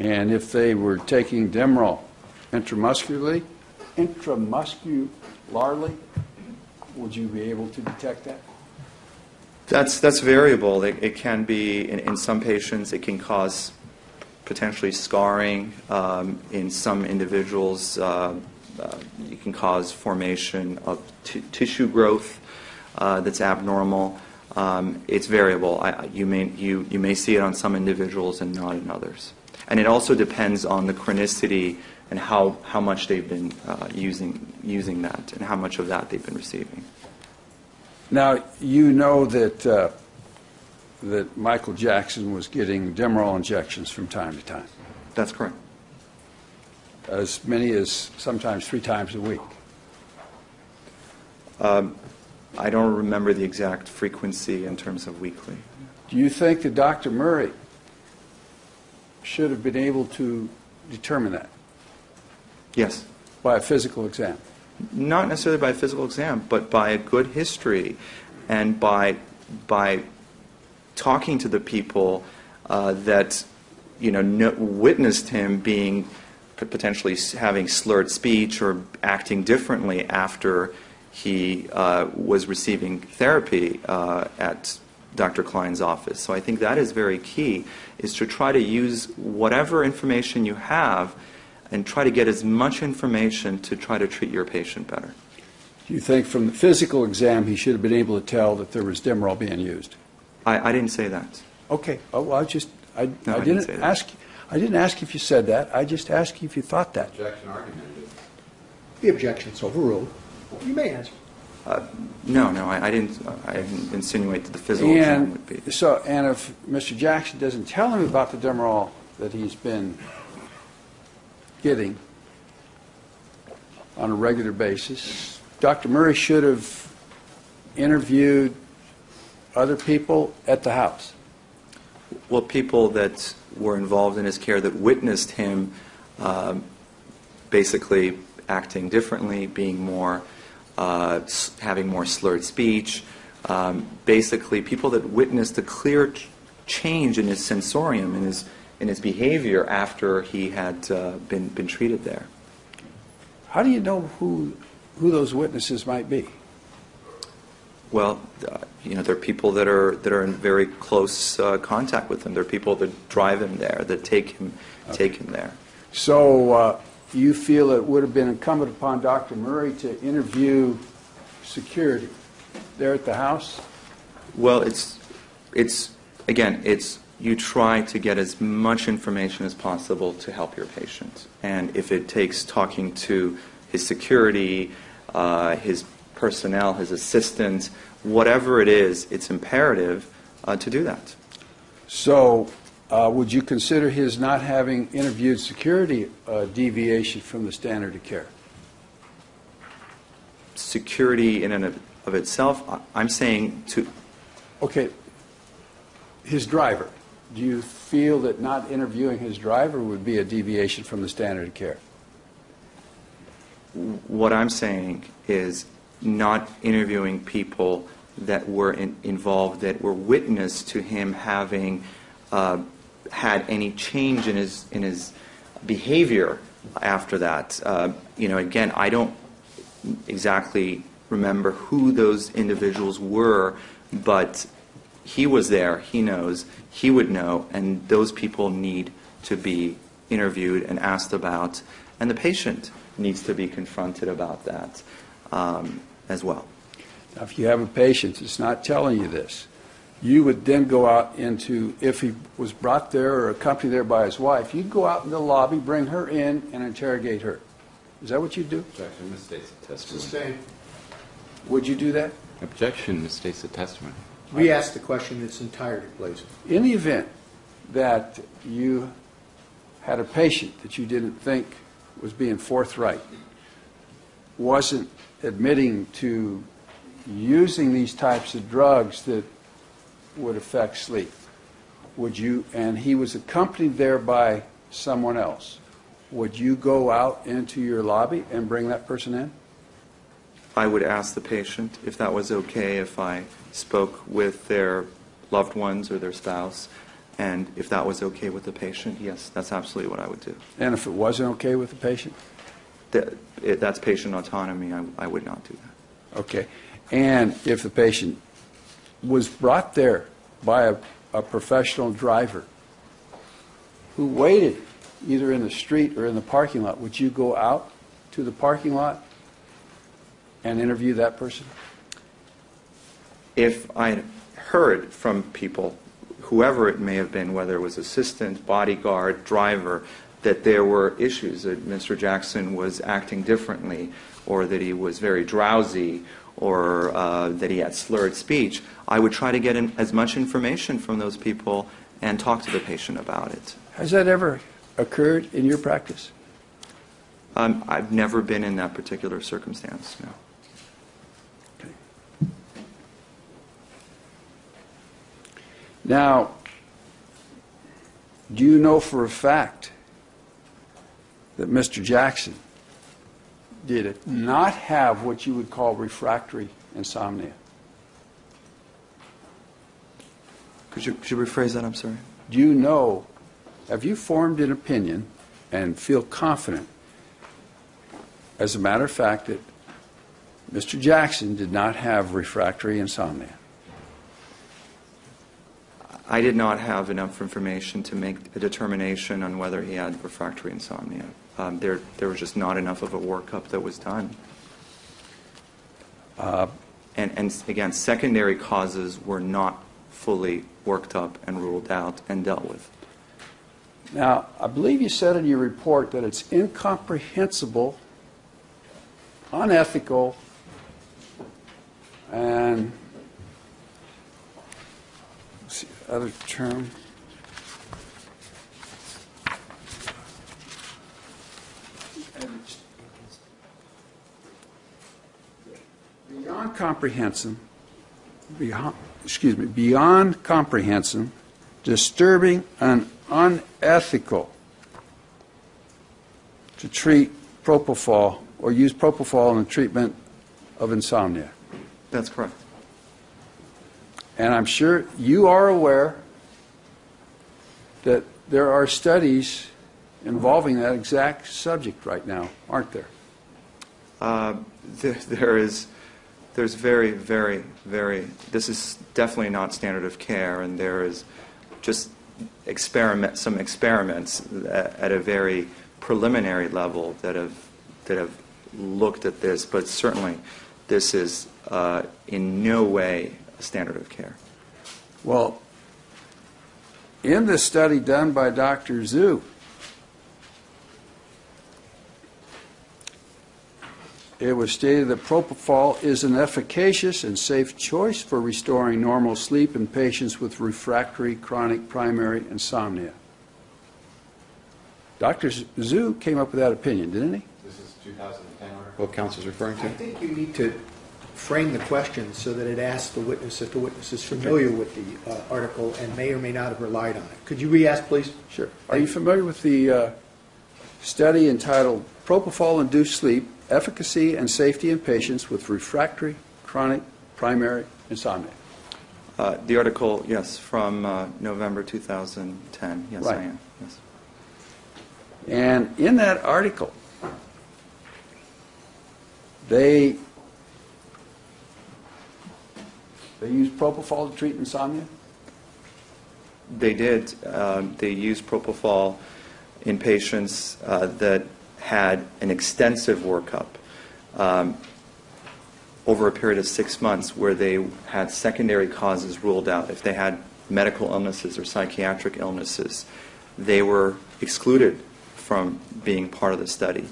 And if they were taking Demerol intramuscularly, would you be able to detect that? That's variable. It can be, in some patients, it can cause potentially scarring. In some individuals, it can cause formation of tissue growth that's abnormal. It's variable. You may see it on some individuals and not in others. And it also depends on the chronicity and how much they've been using that and how much of that they've been receiving. Now, you know that that Michael Jackson was getting Demerol injections from time to time. That's correct. As many as sometimes 3 times a week. I don't remember the exact frequency in terms of weekly. Do you think that Dr. Murray should have been able to determine that? Yes. By a physical exam? Not necessarily by a physical exam, but by a good history and by talking to the people that witnessed him being potentially having slurred speech or acting differently after he was receiving therapy at Dr. Klein's office. So I think that is very key, is to try to use whatever information you have and try to get as much information to try to treat your patient better. Do you think from the physical exam he should have been able to tell that there was Demerol being used? I didn't say that. Okay. Oh, well, I didn't ask. I didn't ask if you said that. I just asked you if you thought that. Objection argument. The objection's overruled. You may answer. No, I didn't insinuate that the physical exam would be. So, and if Mr. Jackson doesn't tell him about the Demerol that he's been getting on a regular basis, Dr. Murray should have interviewed other people at the house. Well, people that were involved in his care that witnessed him basically acting differently, being more, having more slurred speech, basically people that witnessed a clear change in his sensorium, in his behavior after he had been treated there. How do you know who those witnesses might be? Well, there are people that are in very close contact with him. There are people that drive him there, that take him there. So you feel it would have been incumbent upon Dr. Murray to interview security there at the house? Well, it's you try to get as much information as possible to help your patient. And if it takes talking to his security, his personnel, his assistants, whatever it is, it's imperative to do that. So would you consider his not having interviewed security a deviation from the standard of care? Security in and of itself, I'm saying to... Okay, his driver. Do you feel that not interviewing his driver would be a deviation from the standard of care? What I'm saying is not interviewing people that were involved, that were witness to him having had any change in his behavior after that. Again, I don't exactly remember who those individuals were, but he was there, he knows, he would know, and those people need to be interviewed and asked about, and the patient needs to be confronted about that as well. Now, if you have a patient that's not telling you this, you would then go out into, if he was brought there or accompanied there by his wife, you'd go out in the lobby, bring her in, and interrogate her. Is that what you'd do? Objection misstates the testimony. Sustained. Would you do that? Objection misstates the testimony. We asked the question in its entirety, please. In the event that you had a patient that you didn't think was being forthright, wasn't admitting to using these types of drugs that would affect sleep, would you, and he was accompanied there by someone else, would you go out into your lobby and bring that person in? I would ask the patient if that was okay if I spoke with their loved ones or their spouse And if that was okay with the patient, yes, that's absolutely what I would do. And if it wasn't okay with the patient? That's patient autonomy. I would not do that. Okay. And if the patient was brought there by a professional driver who waited either in the street or in the parking lot, would you go out to the parking lot and interview that person? If I heard from people, whoever it may have been, whether it was assistant, bodyguard, driver, that there were issues, that Mr. Jackson was acting differently, or that he was very drowsy, or that he had slurred speech, I would try to get as much information from those people and talk to the patient about it. Has that ever occurred in your practice? I've never been in that particular circumstance, no. Okay. Now, do you know for a fact that Mr. Jackson did not have what you would call refractory insomnia? Could you rephrase that? I'm sorry. Do you know, have you formed an opinion and feel confident, as a matter of fact, that Mr. Jackson did not have refractory insomnia? I did not have enough information to make a determination on whether he had refractory insomnia. There was just not enough of a workup that was done. And again, secondary causes were not fully worked up and ruled out and dealt with. Now, I believe you said in your report that it's incomprehensible, unethical, and what's the other term? Beyond comprehension, beyond comprehension, disturbing and unethical to treat propofol or use propofol in the treatment of insomnia. That's correct. And I'm sure you are aware that there are studies involving that exact subject right now, aren't there? There's very, very, very, this is definitely not standard of care, and there is just some experiments at a very preliminary level that have looked at this, but certainly this is in no way a standard of care. Well, in the study done by Dr. Zhu, it was stated that propofol is an efficacious and safe choice for restoring normal sleep in patients with refractory chronic primary insomnia. Dr. Zhu came up with that opinion, didn't he? This is 2010 article. What counsel's referring I to? think you need to frame the question so that it asks the witness if the witness is familiar with the article and may or may not have relied on it. Could you re-ask, please? Sure. Are you familiar with the study entitled Propofol-Induced Sleep, Efficacy and Safety in Patients with Refractory Chronic Primary Insomnia? The article, yes, from November 2010. Yes, Right. I am. Yes. And in that article, they used propofol to treat insomnia? They did. They used propofol in patients that had an extensive workup over a period of 6 months where they had secondary causes ruled out. If they had medical illnesses or psychiatric illnesses, they were excluded from being part of the study.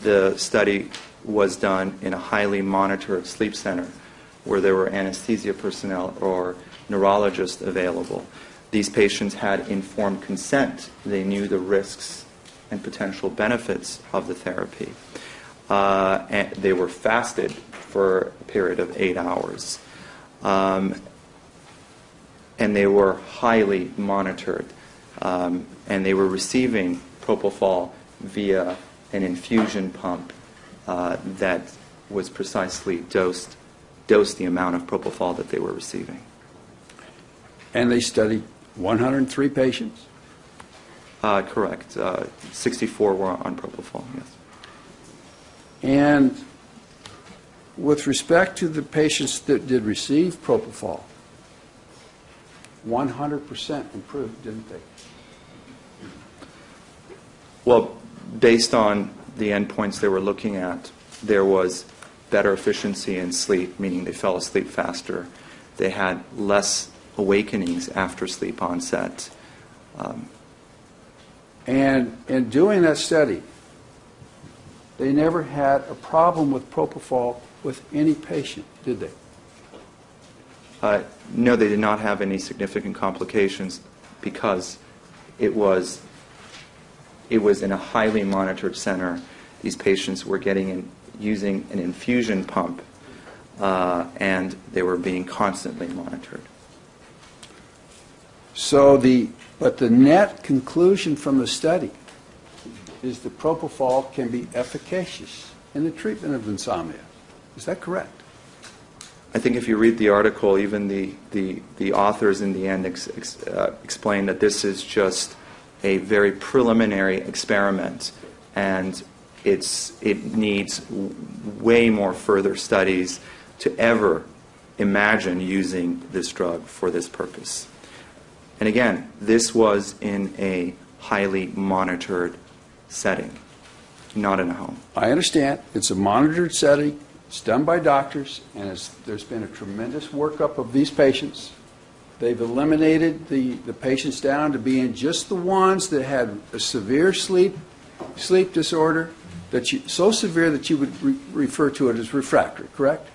The study was done in a highly monitored sleep center where there were anesthesia personnel or neurologists available. These patients had informed consent. They knew the risks and potential benefits of the therapy. And they were fasted for a period of 8 hours. And they were highly monitored. And they were receiving propofol via an infusion pump that was precisely dosed the amount of propofol that they were receiving. And they studied 103 patients? Correct. 64 were on propofol, yes. And with respect to the patients that did receive propofol, 100% improved, didn't they? Well, based on the endpoints they were looking at, there was better efficiency in sleep, meaning they fell asleep faster. They had less awakenings after sleep onset. And in doing that study, they never had a problem with propofol with any patient, did they? No, they did not have any significant complications because it was in a highly monitored center. These patients were using an infusion pump, and they were being constantly monitored. But the net conclusion from the study is that propofol can be efficacious in the treatment of insomnia. Is that correct? I think if you read the article, even the authors in the end explain that this is just a very preliminary experiment, and it needs way more further studies to ever imagine using this drug for this purpose. And again, this was in a highly monitored setting, not in a home. I understand. It's a monitored setting. It's done by doctors, and there's been a tremendous workup of these patients. They've eliminated the patients down to being just the ones that had a severe sleep disorder, so severe that you would refer to it as refractory, correct?